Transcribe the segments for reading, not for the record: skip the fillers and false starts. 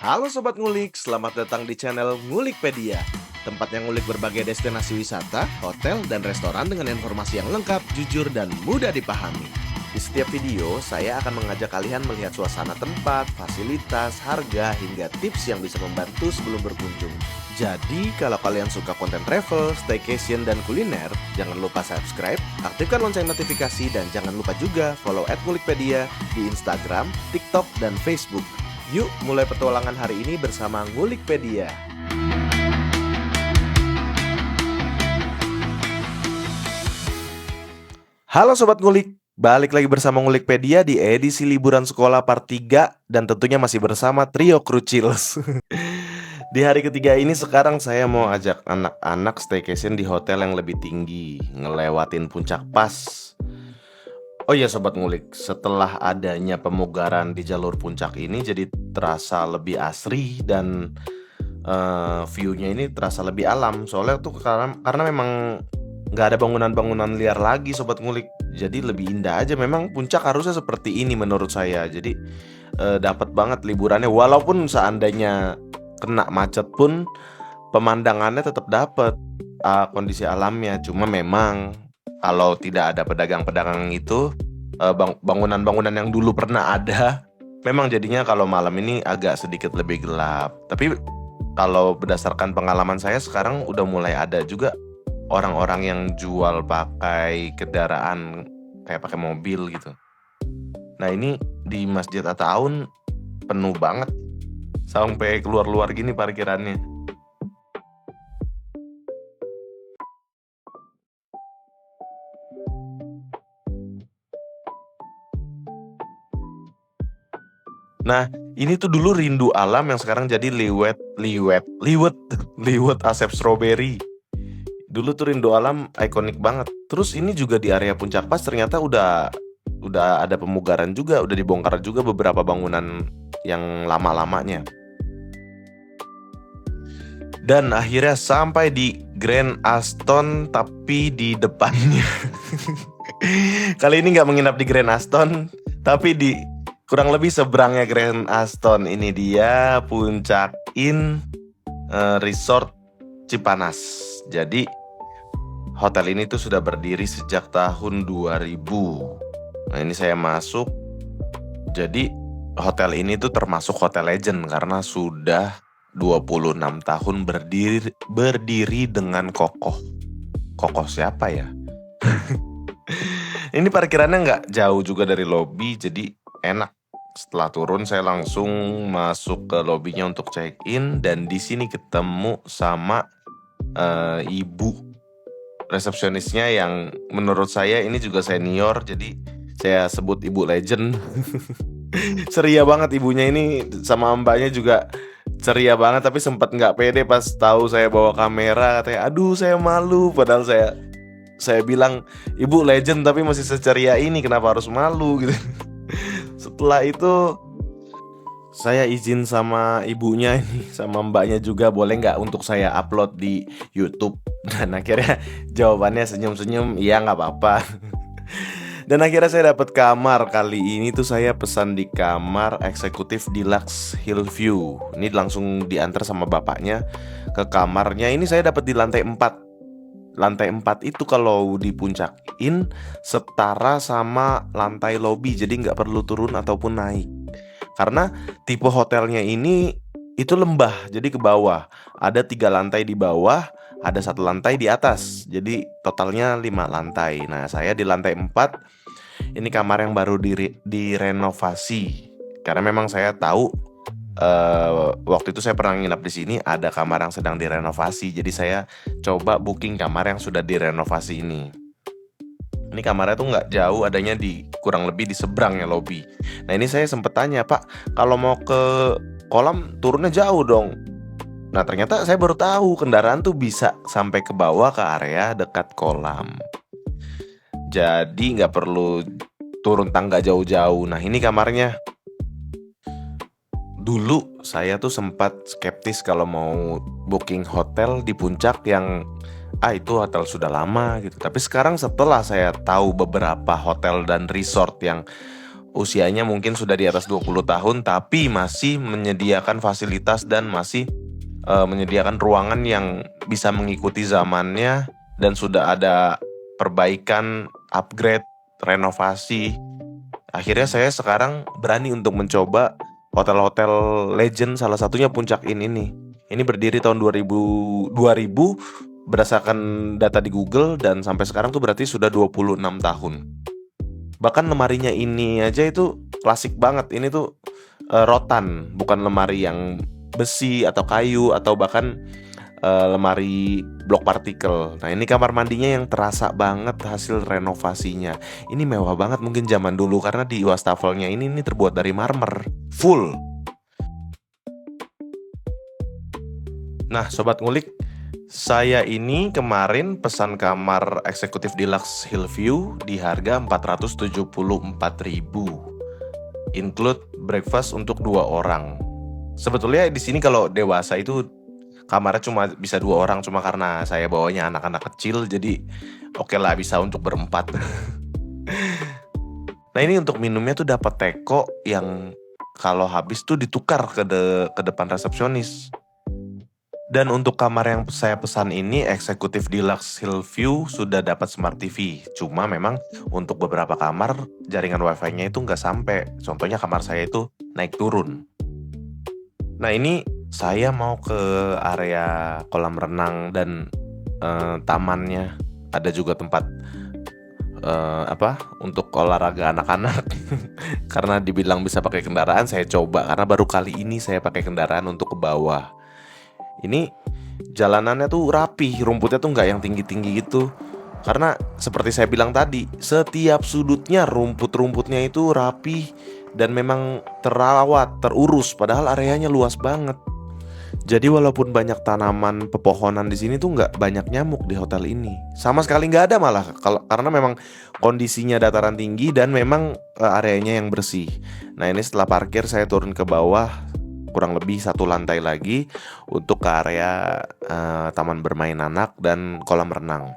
Halo Sobat Ngulik, selamat datang di channel Ngulikpedia. Tempat yang ngulik berbagai destinasi wisata, hotel, dan restoran dengan informasi yang lengkap, jujur, dan mudah dipahami. Di setiap video, saya akan mengajak kalian melihat suasana tempat, fasilitas, harga, hingga tips yang bisa membantu sebelum berkunjung. Jadi, kalau kalian suka konten travel, staycation, dan kuliner, jangan lupa subscribe, aktifkan lonceng notifikasi, dan jangan lupa juga follow @ngulikpedia di Instagram, TikTok, dan Facebook. Yuk mulai petualangan hari ini bersama Ngulikpedia. Halo Sobat Ngulik, balik lagi bersama Ngulikpedia di edisi liburan sekolah part 3 dan tentunya masih bersama trio Krucils. Di hari ketiga ini sekarang saya mau ajak anak-anak staycation di hotel yang lebih tinggi, ngelewatin puncak pas. Oh iya Sobat Ngulik, setelah adanya pemugaran di jalur puncak ini jadi terasa lebih asri dan view-nya ini terasa lebih alam. Soalnya tuh karena memang nggak ada bangunan-bangunan liar lagi Sobat Ngulik. Jadi lebih indah aja. Memang puncak harusnya seperti ini menurut saya. Jadi dapat banget liburannya. Walaupun seandainya kena macet pun pemandangannya tetap dapat kondisi alamnya. Cuma memang kalau tidak ada pedagang-pedagang itu, bangunan-bangunan yang dulu pernah ada, memang jadinya kalau malam ini agak sedikit lebih gelap. Tapi kalau berdasarkan pengalaman saya sekarang udah mulai ada juga orang-orang yang jual pakai kendaraan kayak pakai mobil gitu. Nah ini di Masjid At-Ta'awun penuh banget sampai keluar-luar gini parkirannya. Nah, ini tuh dulu rindu alam yang sekarang jadi liwet liwet asap stroberi. Dulu tuh rindu alam ikonik banget. Terus ini juga di area Puncak Pas ternyata udah ada pemugaran juga, udah dibongkar juga beberapa bangunan yang lama-lamanya. Dan akhirnya sampai di Grand Aston tapi di depannya. Kali ini nggak menginap di Grand Aston, tapi di kurang lebih seberangnya Grand Aston. Ini dia Puncak Inn Resort Cipanas. Jadi hotel ini tuh sudah berdiri sejak tahun 2000. Nah ini saya masuk. Jadi hotel ini tuh termasuk hotel legend karena sudah 26 tahun berdiri dengan kokoh. Kokoh siapa ya? Ini parkirannya nggak jauh juga dari lobi, jadi enak. Setelah turun saya langsung masuk ke lobinya untuk check in dan di sini ketemu sama ibu resepsionisnya yang menurut saya ini juga senior, jadi saya sebut ibu legend. Ceria banget ibunya ini, sama mbaknya juga ceria banget, tapi sempat nggak pede pas tahu saya bawa kamera, katanya aduh saya malu, padahal saya bilang ibu legend tapi masih seceria ini, kenapa harus malu gitu. Setelah itu saya izin sama ibunya ini, sama mbaknya juga, boleh nggak untuk saya upload di YouTube. Dan akhirnya jawabannya senyum-senyum, iya nggak apa-apa. Dan akhirnya saya dapat kamar. Kali ini tuh saya pesan di kamar eksekutif Deluxe Hillview. Ini langsung diantar sama bapaknya ke kamarnya. Ini saya dapat di lantai 4. Lantai 4 itu kalau di Puncak Inn setara sama lantai lobi, jadi nggak perlu turun ataupun naik. Karena tipe hotelnya ini itu lembah, jadi ke bawah. Ada 3 lantai di bawah, ada 1 lantai di atas. Jadi totalnya 5 lantai. Nah saya di lantai 4. Ini kamar yang baru direnovasi. Karena memang saya tahu waktu itu saya pernah nginap di sini, ada kamar yang sedang direnovasi. Jadi saya coba booking kamar yang sudah direnovasi ini. Ini kamarnya tuh nggak jauh, adanya di kurang lebih di seberangnya lobi. Nah ini saya sempet tanya, Pak, kalau mau ke kolam turunnya jauh dong. Nah ternyata saya baru tahu kendaraan tuh bisa sampai ke bawah ke area dekat kolam. Jadi nggak perlu turun tangga jauh-jauh. Nah ini kamarnya. Dulu saya tuh sempat skeptis kalau mau booking hotel di puncak yang itu hotel sudah lama gitu. Tapi sekarang setelah saya tahu beberapa hotel dan resort yang usianya mungkin sudah di atas 20 tahun tapi masih menyediakan fasilitas dan masih menyediakan ruangan yang bisa mengikuti zamannya dan sudah ada perbaikan, upgrade, renovasi. Akhirnya saya sekarang berani untuk mencoba hotel-hotel legend, salah satunya Puncak Inn ini. Ini berdiri tahun 2000 berdasarkan data di Google dan sampai sekarang tuh berarti sudah 26 tahun. Bahkan lemarinya ini aja itu klasik banget. Ini tuh rotan, bukan lemari yang besi atau kayu atau bahkan lemari blok partikel. Nah ini kamar mandinya yang terasa banget hasil renovasinya. Ini mewah banget mungkin zaman dulu karena di wastafelnya ini terbuat dari marmer full. Nah Sobat Ngulik, saya ini kemarin pesan kamar eksekutif deluxe Hillview di harga 474.000, include breakfast untuk 2 orang. Sebetulnya di sini kalau dewasa itu kamarnya cuma bisa 2 orang, cuma karena saya bawanya anak-anak kecil jadi oke lah bisa untuk berempat. Nah ini untuk minumnya tuh dapat teko yang kalau habis tuh ditukar ke depan resepsionis. Dan untuk kamar yang saya pesan ini eksekutif deluxe Hillview sudah dapat smart TV. Cuma memang untuk beberapa kamar jaringan wifi-nya itu nggak sampai. Contohnya kamar saya itu naik turun. Nah ini saya mau ke area kolam renang dan tamannya. Ada juga tempat untuk olahraga anak-anak. Karena dibilang bisa pakai kendaraan, saya coba karena baru kali ini saya pakai kendaraan untuk ke bawah. Ini jalanannya tuh rapi, rumputnya tuh nggak yang tinggi-tinggi gitu. Karena seperti saya bilang tadi, setiap sudutnya rumput-rumputnya itu rapi dan memang terawat, terurus. Padahal areanya luas banget. Jadi walaupun banyak tanaman pepohonan di sini tuh nggak banyak nyamuk di hotel ini. Sama sekali nggak ada malah, karena memang kondisinya dataran tinggi dan memang areanya yang bersih. Nah ini setelah parkir saya turun ke bawah. Kurang lebih 1 lantai lagi untuk ke area taman bermain anak dan kolam renang.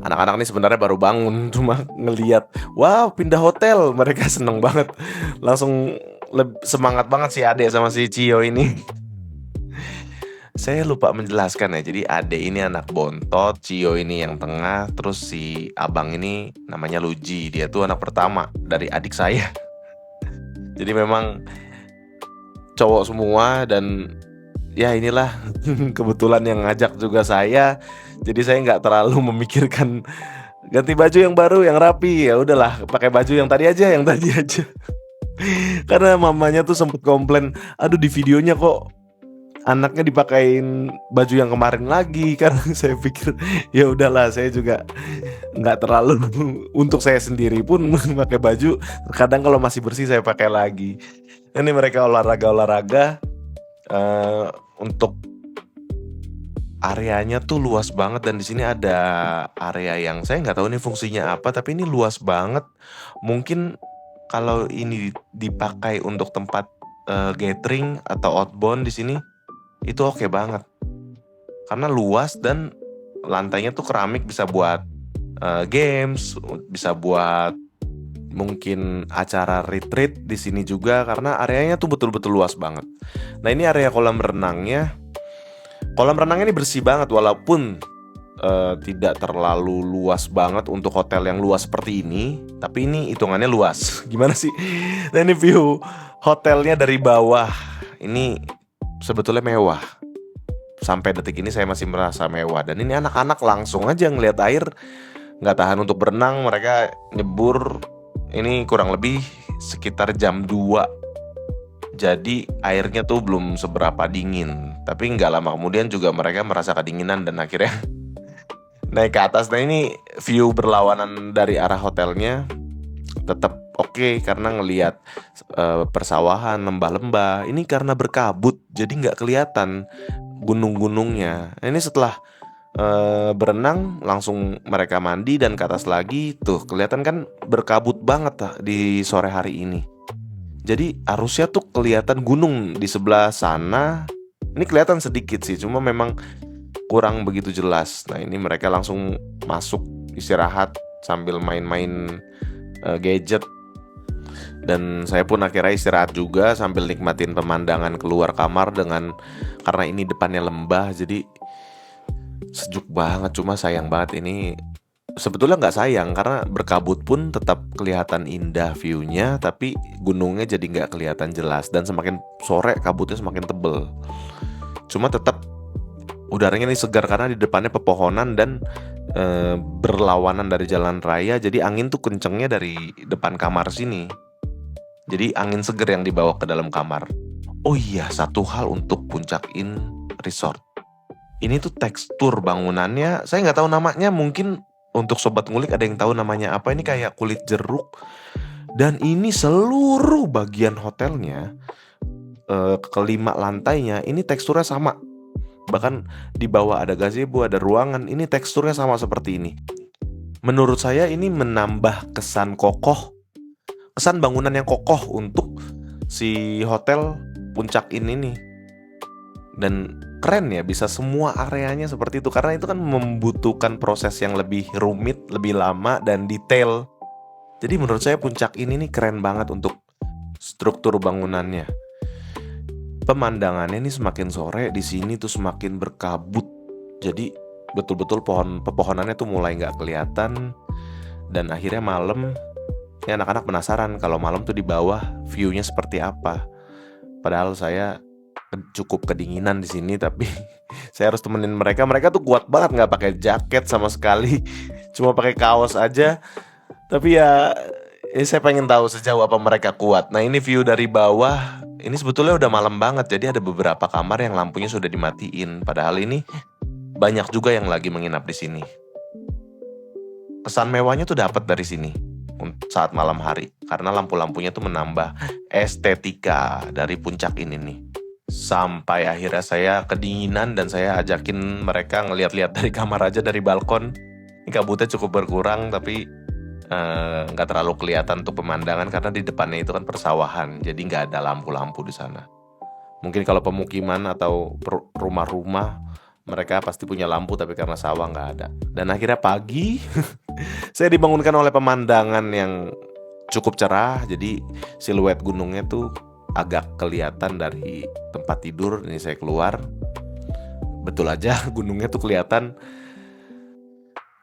Anak-anak nih sebenarnya baru bangun, cuma ngelihat, wow pindah hotel, mereka seneng banget, langsung semangat banget si Ade sama si Cio ini. Saya lupa menjelaskan ya, jadi Ade ini anak bontot, Cio ini yang tengah, terus si abang ini namanya Luji, dia tuh anak pertama dari adik saya. Jadi memang cowok semua dan ya inilah kebetulan yang ngajak juga saya. Jadi saya nggak terlalu memikirkan ganti baju yang baru yang rapi, ya udahlah pakai baju yang tadi aja. Karena mamanya tuh sempet komplain, aduh di videonya kok anaknya dipakein baju yang kemarin lagi. Karena saya pikir ya udahlah, saya juga nggak terlalu untuk saya sendiri pun pakai baju. Kadang kalau masih bersih saya pakai lagi. Ini mereka olahraga untuk areanya tuh luas banget dan di sini ada area yang saya nggak tahu ini fungsinya apa, tapi ini luas banget. Mungkin kalau ini dipakai untuk tempat gathering atau outbound di sini itu oke banget. Karena luas dan lantainya tuh keramik, bisa buat games, bisa buat mungkin acara retreat di sini juga karena areanya tuh betul-betul luas banget. Nah ini area kolam renangnya. Kolam renangnya ini bersih banget walaupun tidak terlalu luas banget untuk hotel yang luas seperti ini, tapi ini hitungannya luas. Gimana sih? Nah ini view hotelnya dari bawah. Ini sebetulnya mewah. Sampai detik ini saya masih merasa mewah. Dan ini anak-anak langsung aja ngeliat air, nggak tahan untuk berenang, mereka nyebur. Ini kurang lebih sekitar jam 2. Jadi airnya tuh belum seberapa dingin. Tapi nggak lama kemudian juga mereka merasa kedinginan dan akhirnya naik ke atas. Nah ini view berlawanan dari arah hotelnya tetap oke karena ngelihat persawahan, lembah-lembah. Ini karena berkabut jadi nggak kelihatan gunung-gunungnya. Nah, ini setelah berenang langsung mereka mandi dan ke atas lagi. Tuh kelihatan kan berkabut banget di sore hari ini. Jadi arusnya tuh kelihatan gunung di sebelah sana. Ini kelihatan sedikit sih, cuma memang kurang begitu jelas. Nah ini mereka langsung masuk istirahat sambil main-main gadget. Dan saya pun akhirnya istirahat juga sambil nikmatin pemandangan keluar kamar karena ini depannya lembah, jadi sejuk banget. Cuma sayang banget ini, sebetulnya nggak sayang karena berkabut pun tetap kelihatan indah view-nya, tapi gunungnya jadi nggak kelihatan jelas dan semakin sore kabutnya semakin tebel. Cuma tetap udaranya ini segar karena di depannya pepohonan dan berlawanan dari jalan raya, jadi angin tuh kencengnya dari depan kamar sini. Jadi angin seger yang dibawa ke dalam kamar. Oh iya, satu hal untuk Puncak Inn Resort. Ini tuh tekstur bangunannya, saya nggak tahu namanya, mungkin untuk sobat ngulik ada yang tahu namanya apa. Ini kayak kulit jeruk. Dan ini seluruh bagian hotelnya, kelima lantainya, ini teksturnya sama. Bahkan di bawah ada gazebo, ada ruangan, ini teksturnya sama seperti ini. Menurut saya ini menambah kesan kokoh, kesan bangunan yang kokoh untuk si hotel Puncak Inn ini. Dan keren ya, bisa semua areanya seperti itu, karena itu kan membutuhkan proses yang lebih rumit, lebih lama dan detail. Jadi menurut saya Puncak Inn ini keren banget untuk struktur bangunannya. Pemandangannya ini semakin sore di sini tuh semakin berkabut. Jadi betul-betul pepohonannya tuh mulai nggak kelihatan. Dan akhirnya malam, ini anak-anak penasaran kalau malam tuh di bawah view-nya seperti apa. Padahal saya cukup kedinginan di sini, tapi saya harus temenin mereka. Mereka tuh kuat banget, nggak pakai jaket sama sekali, cuma pakai kaos aja. Tapi ya, saya pengen tahu sejauh apa mereka kuat. Nah, ini view dari bawah. Ini sebetulnya udah malam banget, jadi ada beberapa kamar yang lampunya sudah dimatiin. Padahal ini banyak juga yang lagi menginap di sini. Kesan mewahnya tuh dapat dari sini saat malam hari, karena lampu-lampunya tuh menambah estetika dari Puncak Inn ini. Sampai akhirnya saya kedinginan dan saya ajakin mereka ngeliat-liat dari kamar aja, dari balkon. Ini kabutnya cukup berkurang, tapi nggak terlalu kelihatan tuh pemandangan karena di depannya itu kan persawahan, jadi nggak ada lampu-lampu di sana. Mungkin kalau pemukiman atau rumah-rumah mereka pasti punya lampu, tapi karena sawah nggak ada. Dan akhirnya pagi saya dibangunkan oleh pemandangan yang cukup cerah. Jadi siluet gunungnya tuh agak kelihatan dari tempat tidur. Ini saya keluar, betul aja gunungnya tuh kelihatan.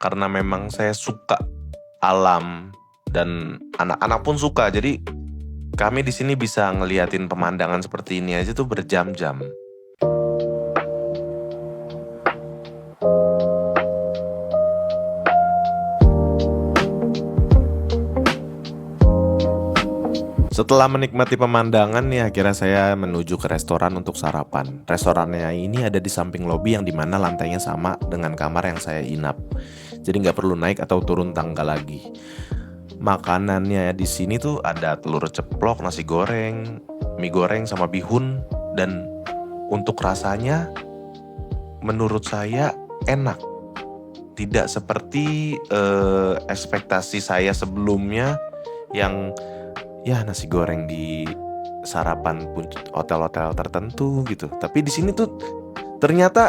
Karena memang saya suka alam dan anak-anak pun suka, jadi kami di sini bisa ngeliatin pemandangan seperti ini aja tuh berjam-jam. Setelah menikmati pemandangan nih, akhirnya saya menuju ke restoran untuk sarapan. Restorannya ini ada di samping lobi yang dimana lantainya sama dengan kamar yang saya inap. Jadi nggak perlu naik atau turun tangga lagi. Makanannya di sini tuh ada telur ceplok, nasi goreng, mie goreng sama bihun. Dan untuk rasanya menurut saya enak. Tidak seperti ekspektasi saya sebelumnya yang ya nasi goreng di sarapan hotel-hotel tertentu gitu. Tapi di sini tuh ternyata,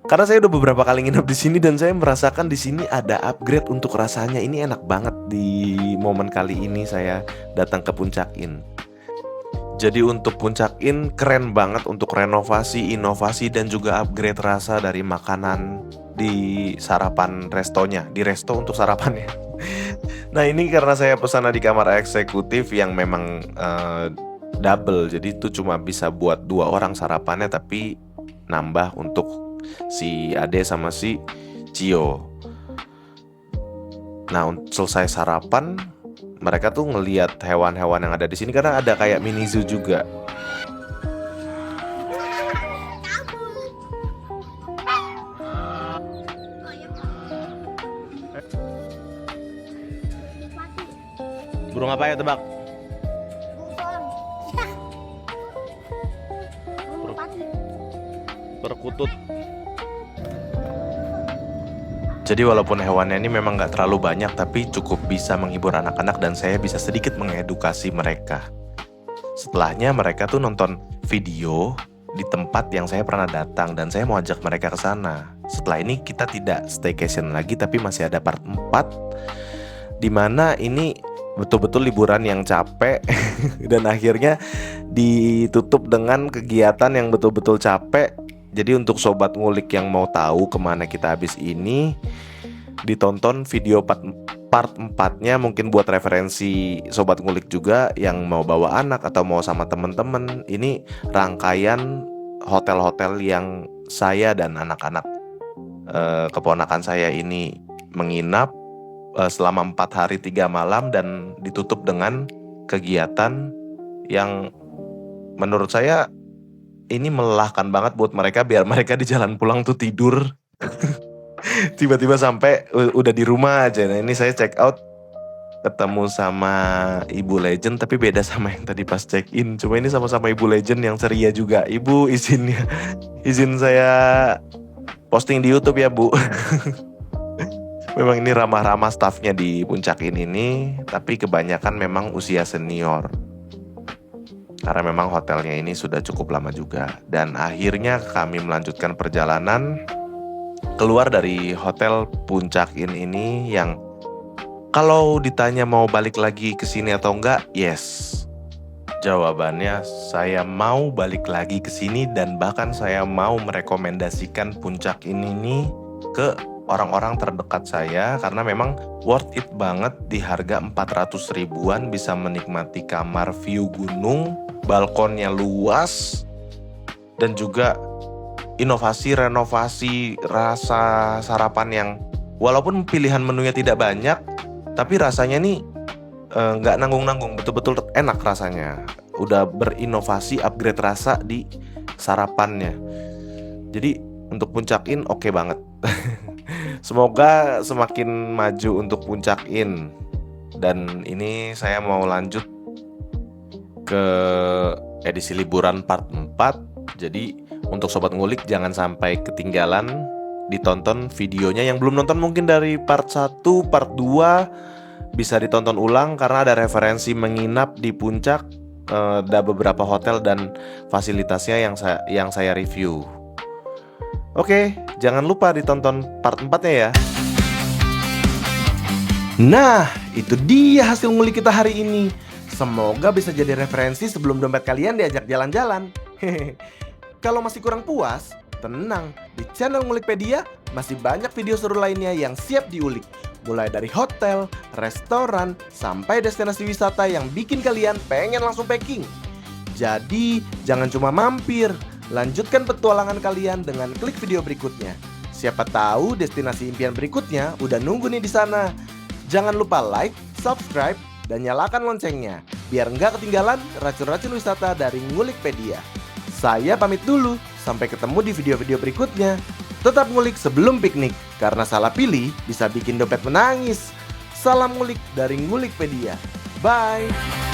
karena saya udah beberapa kali nginep di sini dan saya merasakan di sini ada upgrade untuk rasanya. Ini enak banget di momen kali ini saya datang ke Puncak Inn. Jadi untuk Puncak Inn keren banget untuk renovasi, inovasi dan juga upgrade rasa dari makanan di sarapan restonya, di resto untuk sarapannya. Nah, ini karena saya pesan di kamar eksekutif yang memang double, jadi itu cuma bisa buat 2 orang sarapannya, tapi nambah untuk si Ade sama si Cio. Nah, selesai sarapan, mereka tuh ngelihat hewan-hewan yang ada di sini karena ada kayak mini zoo juga. Burung apa ya, tebak? Perkutut. Jadi walaupun hewannya ini memang gak terlalu banyak, tapi cukup bisa menghibur anak-anak dan saya bisa sedikit mengedukasi mereka. Setelahnya mereka tuh nonton video di tempat yang saya pernah datang dan saya mau ajak mereka ke sana. Setelah ini kita tidak staycation lagi, tapi masih ada part 4 di mana ini betul-betul liburan yang capek dan akhirnya ditutup dengan kegiatan yang betul-betul capek. Jadi untuk sobat ngulik yang mau tahu kemana kita habis ini, ditonton video part 4-nya, mungkin buat referensi sobat ngulik juga yang mau bawa anak atau mau sama temen-temen. Ini rangkaian hotel-hotel yang saya dan anak-anak keponakan saya ini menginap selama 4 hari 3 malam, dan ditutup dengan kegiatan yang menurut saya ini melelahkan banget buat mereka, biar mereka di jalan pulang tuh tidur. Tiba-tiba sampai udah di rumah aja. Nah ini saya check out ketemu sama Ibu Legend, tapi beda sama yang tadi pas check in. Cuma ini sama-sama Ibu Legend yang ceria juga. Ibu, izin saya posting di YouTube ya, Bu. Memang ini ramah-ramah staffnya di Puncak ini, tapi kebanyakan memang usia senior. Karena memang hotelnya ini sudah cukup lama juga. Dan akhirnya kami melanjutkan perjalanan keluar dari hotel Puncak Inn ini, yang kalau ditanya mau balik lagi ke sini atau enggak, yes. Jawabannya saya mau balik lagi ke sini, dan bahkan saya mau merekomendasikan Puncak Inn ini ke orang-orang terdekat saya, karena memang worth it banget. Di harga 400 ribuan bisa menikmati kamar view gunung, balkonnya luas, dan juga inovasi renovasi rasa sarapan yang walaupun pilihan menunya tidak banyak, tapi rasanya nih nggak nanggung-nanggung, betul-betul enak rasanya. Udah berinovasi, upgrade rasa di sarapannya. Jadi untuk Puncak Inn oke banget. Semoga semakin maju untuk Puncak Inn. Dan ini saya mau lanjut ke edisi liburan part 4. Jadi untuk sobat ngulik jangan sampai ketinggalan, ditonton videonya. Yang belum nonton mungkin dari part 1, part 2 bisa ditonton ulang, karena ada referensi menginap di puncak. Ada beberapa hotel dan fasilitasnya yang saya review. Oke, jangan lupa ditonton part 4-nya ya. Nah, itu dia hasil ngulik kita hari ini. Semoga bisa jadi referensi sebelum dompet kalian diajak jalan-jalan. Kalau masih kurang puas, tenang, di channel Ngulikpedia masih banyak video seru lainnya yang siap diulik. Mulai dari hotel, restoran, sampai destinasi wisata yang bikin kalian pengen langsung packing. Jadi, jangan cuma mampir, lanjutkan petualangan kalian dengan klik video berikutnya. Siapa tahu destinasi impian berikutnya udah nunggu nih di sana. Jangan lupa like, subscribe, dan nyalakan loncengnya, biar nggak ketinggalan racun-racun wisata dari Ngulikpedia. Saya pamit dulu, sampai ketemu di video-video berikutnya. Tetap ngulik sebelum piknik, karena salah pilih bisa bikin dompet menangis. Salam ngulik dari Ngulikpedia. Bye!